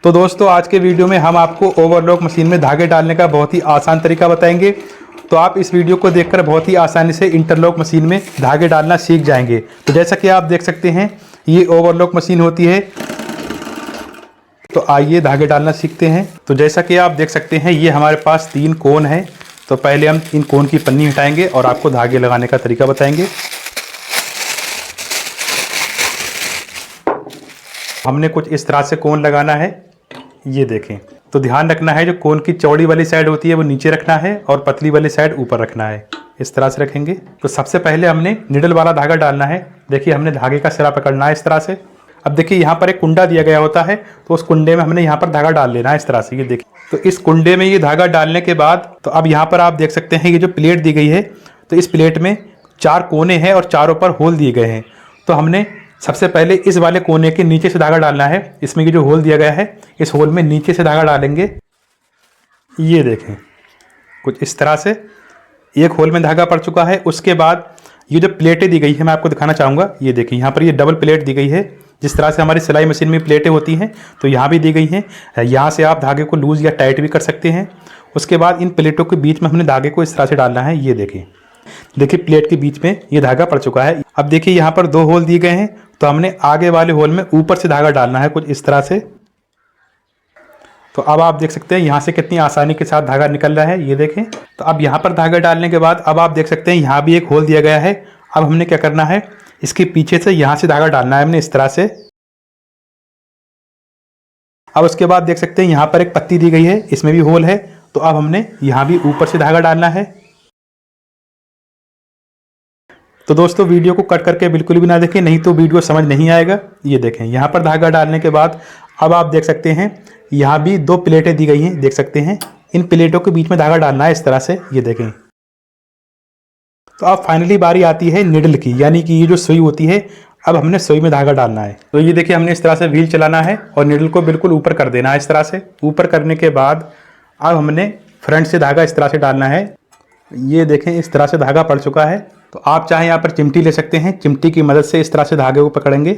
तो दोस्तों आज के वीडियो में हम आपको ओवरलॉक मशीन में धागे डालने का बहुत ही आसान तरीका बताएंगे। तो आप इस वीडियो को देखकर बहुत ही आसानी से इंटरलॉक मशीन में धागे डालना सीख जाएंगे। तो जैसा कि आप देख सकते हैं ये ओवरलॉक मशीन होती है। तो आइए धागे डालना सीखते हैं। तो जैसा कि आप देख सकते हैं ये हमारे पास 3 कोन है। तो पहले हम इन कोन की पन्नी हटाएंगे और आपको धागे लगाने का तरीका बताएंगे। हमने कुछ इस तरह से कोन लगाना है, ये देखें। तो ध्यान रखना है जो कोन की चौड़ी वाली साइड होती है वो नीचे रखना है और पतली वाली साइड ऊपर रखना है। इस तरह से रखेंगे। तो सबसे पहले हमने निडल वाला धागा डालना है। देखिए हमने धागे का सिरा पकड़ना है इस तरह से। अब देखिए यहाँ पर एक कुंडा दिया गया होता है, तो उस कुंडे में हमने यहाँ पर धागा डाल लेना है इस तरह से। ये देखिए, तो इस कुंडे में ये धागा डालने के बाद तो अब यहाँ पर आप देख सकते हैं ये जो प्लेट दी गई है, तो इस प्लेट में 4 कोने हैं और चारों पर होल दिए गए हैं। तो हमने सबसे पहले इस वाले कोने के नीचे से धागा डालना है। इसमें ये जो होल दिया गया है, इस होल में नीचे से धागा डालेंगे। ये देखें कुछ इस तरह से एक होल में धागा पड़ चुका है। उसके बाद ये जो प्लेटें दी गई है मैं आपको दिखाना चाहूँगा। ये देखिए यहाँ पर ये डबल प्लेट दी गई है। जिस तरह से हमारी सिलाई मशीन में प्लेटें होती हैं तो यहाँ भी दी गई हैं। यहाँ से आप धागे को लूज़ या टाइट भी कर सकते हैं। उसके बाद इन प्लेटों के बीच में हमने धागे को इस तरह से डालना है। ये देखिए प्लेट के बीच में ये धागा पड़ चुका है। अब देखिए यहाँ पर 2 होल दिए गए हैं, तो हमने आगे वाले होल में ऊपर से धागा डालना है कुछ इस तरह से। तो अब आप देख सकते हैं यहाँ से कितनी आसानी के साथ धागा निकल रहा है। ये देखें। तो अब यहाँ पर धागा डालने के बाद अब आप देख सकते हैं यहाँ भी एक होल दिया गया है। अब हमने क्या करना है, इसके पीछे से यहाँ से धागा डालना है हमने इस तरह से। अब उसके बाद देख सकते हैं यहाँ पर एक पत्ती दी गई है, इसमें भी होल है। तो अब हमने यहाँ भी ऊपर से धागा डालना है। तो दोस्तों वीडियो को कट करके बिल्कुल भी ना देखें, नहीं तो वीडियो समझ नहीं आएगा। ये देखें यहाँ पर धागा डालने के बाद अब आप देख सकते हैं यहाँ भी 2 प्लेटें दी गई हैं, देख सकते हैं। इन प्लेटों के बीच में धागा डालना है इस तरह से। ये देखें। तो अब फाइनली बारी आती है निडल की, यानी कि ये जो सुई होती है, अब हमने सुई में धागा डालना है। तो ये देखिए हमने इस तरह से व्हील चलाना है और निडल को बिल्कुल ऊपर कर देना है इस तरह से। ऊपर करने के बाद अब हमने फ्रंट से धागा इस तरह से डालना है। ये देखें इस तरह से धागा पड़ चुका है। तो आप चाहे यहाँ पर चिमटी ले सकते हैं, चिमटी की मदद से इस तरह से धागे को पकड़ेंगे।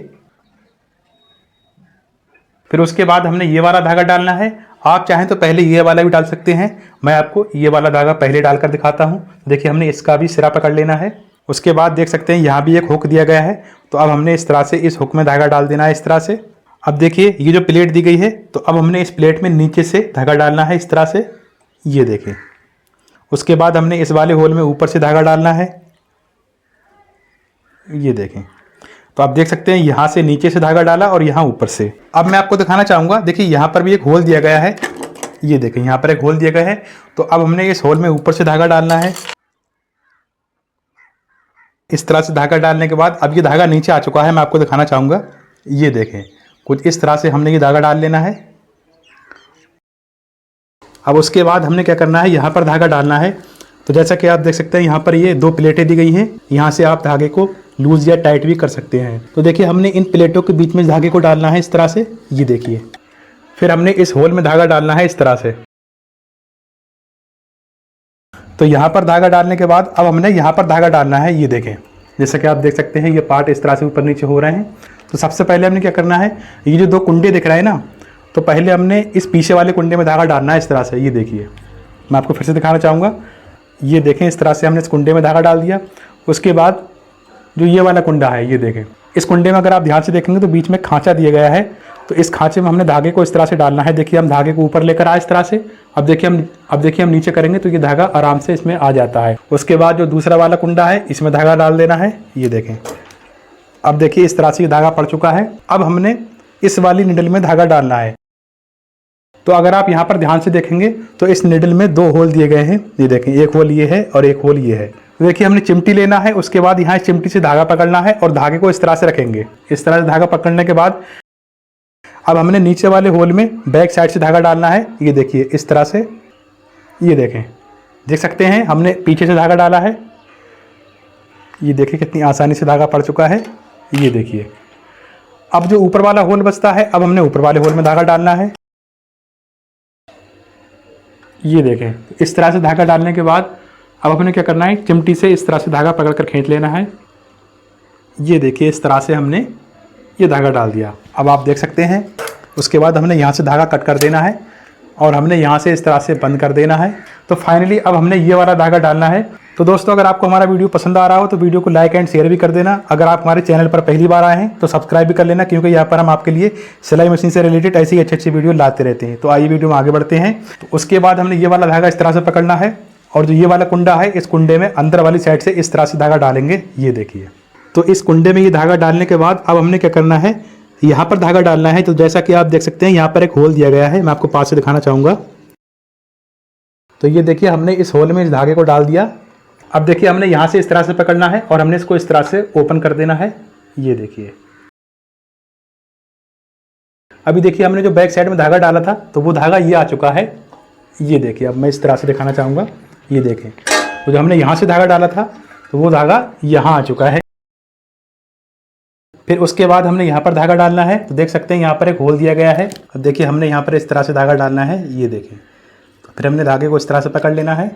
फिर उसके बाद हमने ये वाला धागा डालना है। आप चाहें तो पहले ये वाला भी डाल सकते हैं। मैं आपको ये वाला धागा पहले डालकर दिखाता हूँ। देखिए हमने इसका भी सिरा पकड़ लेना है। उसके बाद देख सकते हैं यहाँ भी एक हुक दिया गया है। तो अब हमने इस तरह से इस हुक में धागा डाल देना है इस तरह से। अब देखिए ये जो प्लेट दी गई है, तो अब हमने इस प्लेट में नीचे से धागा डालना है इस तरह से। ये देखें। उसके बाद हमने इस वाले होल में ऊपर से धागा डालना है। ये देखें। तो आप देख सकते हैं यहाँ से नीचे से धागा डाला और यहाँ ऊपर से। अब मैं आपको दिखाना चाहूँगा, देखिए यहाँ पर भी एक होल दिया गया है। ये देखें यहाँ पर एक होल दिया गया है। तो अब हमने इस होल में ऊपर से धागा डालना है। इस तरह से धागा डालने के बाद अब ये धागा नीचे आ चुका है, मैं आपको दिखाना चाहूँगा। ये देखें कुछ इस तरह से हमने ये धागा डाल लेना है। अब उसके बाद हमने क्या करना है, यहाँ पर धागा डालना है। तो जैसा कि आप देख सकते हैं यहाँ पर ये 2 प्लेटें दी गई हैं। यहाँ से आप धागे को लूज या टाइट भी कर सकते हैं। तो देखिए हमने इन प्लेटों के बीच में धागे को डालना है इस तरह से। ये देखिए। फिर हमने इस होल में धागा डालना है इस तरह से। तो यहाँ पर धागा डालने के बाद अब हमने यहाँ पर धागा डालना है। ये देखें जैसा कि आप देख सकते हैं ये पार्ट इस तरह से ऊपर नीचे हो रहे हैं। तो सबसे पहले हमने क्या करना है, ये जो 2 कुंडे दिख रहे हैं ना, तो पहले हमने इस पीछे वाले कुंडे में धागा डालना है इस तरह से। ये देखिए मैं आपको फिर से दिखाना चाहूँगा। ये देखें इस तरह से हमने इस कुंडे में धागा डाल दिया। उसके बाद जो ये वाला कुंडा है, ये देखें, इस कुंडे में अगर आप ध्यान से देखेंगे तो बीच में खांचा दिया गया है। तो इस खांचे में हमने धागे को इस तरह से डालना है। देखिए हम धागे को ऊपर लेकर आए इस तरह से। अब देखिए हम नीचे करेंगे तो ये धागा आराम से इसमें आ जाता है। उसके बाद जो दूसरा वाला कुंडा है इसमें धागा डाल देना है। ये देखें। अब देखिए इस तरह से ये धागा पड़ चुका है। अब हमने इस वाली निडल में धागा डालना है। तो अगर आप यहाँ पर ध्यान से देखेंगे तो इस निडल में 2 होल दिए गए हैं। ये देखें एक होल ये है और एक होल ये है। तो देखिए हमने चिमटी लेना है। उसके बाद यहाँ इस चिमटी से धागा पकड़ना है और धागे को इस तरह से रखेंगे। इस तरह से धागा पकड़ने के बाद अब हमने नीचे वाले होल में बैक साइड से धागा डालना है। ये देखिए इस तरह से। ये देखें, देख सकते हैं हमने पीछे से धागा डाला है। ये देखिए कितनी आसानी से धागा पड़ चुका है। ये देखिए अब जो ऊपर वाला होल बचता है, अब हमने ऊपर वाले होल में धागा डालना है। ये देखें इस तरह से धागा डालने के बाद अब हमें क्या करना है, चिमटी से इस तरह से धागा पकड़कर खींच लेना है। ये देखिए इस तरह से हमने ये धागा डाल दिया। अब आप देख सकते हैं उसके बाद हमने यहाँ से धागा कट कर देना है और हमने यहाँ से इस तरह से बंद कर देना है। तो फाइनली अब हमने ये वाला धागा डालना है। तो दोस्तों अगर आपको हमारा वीडियो पसंद आ रहा हो तो वीडियो को लाइक एंड शेयर भी कर देना। अगर आप हमारे चैनल पर पहली बार आए हैं तो सब्सक्राइब भी कर लेना, क्योंकि यहाँ पर हम आपके लिए सिलाई मशीन से रिलेटेड ऐसी अच्छी अच्छी वीडियो लाते रहते हैं। तो आइए वीडियो में आगे बढ़ते हैं। तो उसके बाद हमने ये वाला धागा इस तरह से पकड़ना है और जो ये वाला कुंडा है इस कुंडे में अंदर वाली साइड से इस तरह से धागा डालेंगे। ये देखिए, तो इस कुंडे में ये धागा डालने के बाद अब हमने क्या करना है, यहाँ पर धागा डालना है। तो जैसा कि आप देख सकते हैं यहाँ पर एक होल दिया गया है, मैं आपको पास से दिखाना चाहूँगा। तो ये देखिए हमने इस होल में इस धागे को डाल दिया। अब देखिए हमने यहाँ से इस तरह से पकड़ना है और हमने इसको इस तरह से ओपन कर देना है। ये देखिए, अभी देखिए हमने जो बैक साइड में धागा डाला था तो वो धागा ये आ चुका है। ये देखिए, अब मैं इस तरह से दिखाना चाहूँगा। ये देखें, तो जो हमने यहाँ से धागा डाला था तो वो धागा यहाँ आ चुका है। फिर उसके बाद हमने यहाँ पर धागा डालना है। तो देख सकते हैं यहाँ पर एक होल दिया गया है। अब देखिए हमने यहाँ पर इस तरह से धागा डालना है। ये देखें, तो फिर हमने धागे को इस तरह से पकड़ लेना है।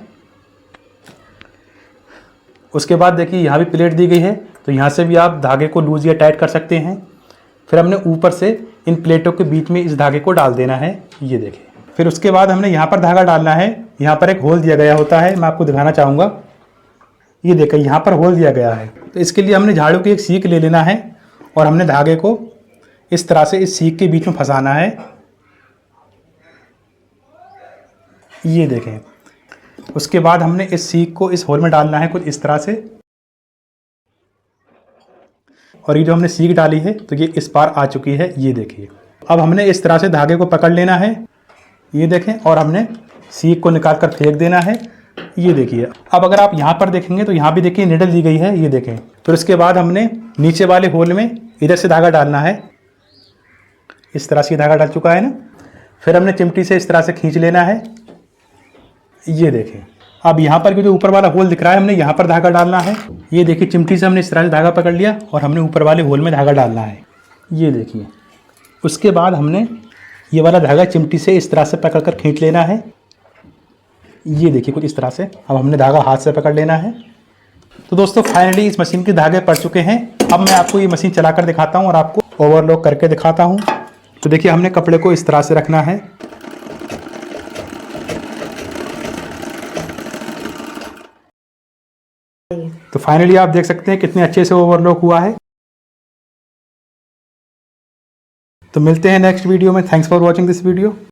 उसके बाद देखिए यहाँ भी प्लेट दी गई है, तो यहाँ से भी आप धागे को लूज या टाइट कर सकते हैं। फिर हमने ऊपर से इन प्लेटों के बीच में इस धागे को डाल देना है। ये देखें, फिर उसके बाद हमने यहाँ पर धागा डालना है। यहाँ पर एक होल दिया गया होता है, मैं आपको दिखाना चाहूँगा। ये देखें, यहाँ पर होल दिया गया है। तो इसके लिए हमने झाड़ू की एक सीख ले लेना है और हमने धागे को इस तरह से इस सीख के बीच में फंसाना है। ये देखें, उसके बाद हमने इस सीख को इस होल में डालना है कुछ इस तरह से। और ये जो हमने सीख डाली है तो ये इस पार आ चुकी है। ये देखिए, अब हमने इस तरह से धागे को पकड़ लेना है। ये देखें, और हमने सीख को निकाल कर फेंक देना है। ये देखिए, अब अगर आप यहाँ पर देखेंगे तो यहाँ भी देखिए निडल दी गई है। ये देखें, फिर उसके बाद हमने नीचे वाले होल में इधर से धागा डालना है। इस तरह से धागा डाल चुका है ना। फिर हमने चिमटी से इस तरह से खींच लेना है। ये देखें, अब यहाँ पर जो ऊपर वाला होल दिख रहा है हमने यहाँ पर धागा डालना है। ये देखिए, चिमटी से हमने इस तरह से धागा पकड़ लिया और हमने ऊपर वाले होल में धागा डालना है। ये देखिए, उसके बाद हमने ये वाला धागा चिमटी से इस तरह से पकड़ कर खींच लेना है। ये देखिए, कुछ इस तरह से। अब हमने धागा हाथ से पकड़ लेना है। तो दोस्तों फाइनली इस मशीन के धागे पड़ चुके हैं। अब मैं आपको ये मशीन चलाकर दिखाता हूँ और आपको ओवरलॉक करके दिखाता हूँ। तो देखिए हमने कपड़े को इस तरह से रखना है। तो फाइनली आप देख सकते हैं कितने अच्छे से ओवरलॉक हुआ है। तो मिलते हैं नेक्स्ट वीडियो में। Thanks for watching this video.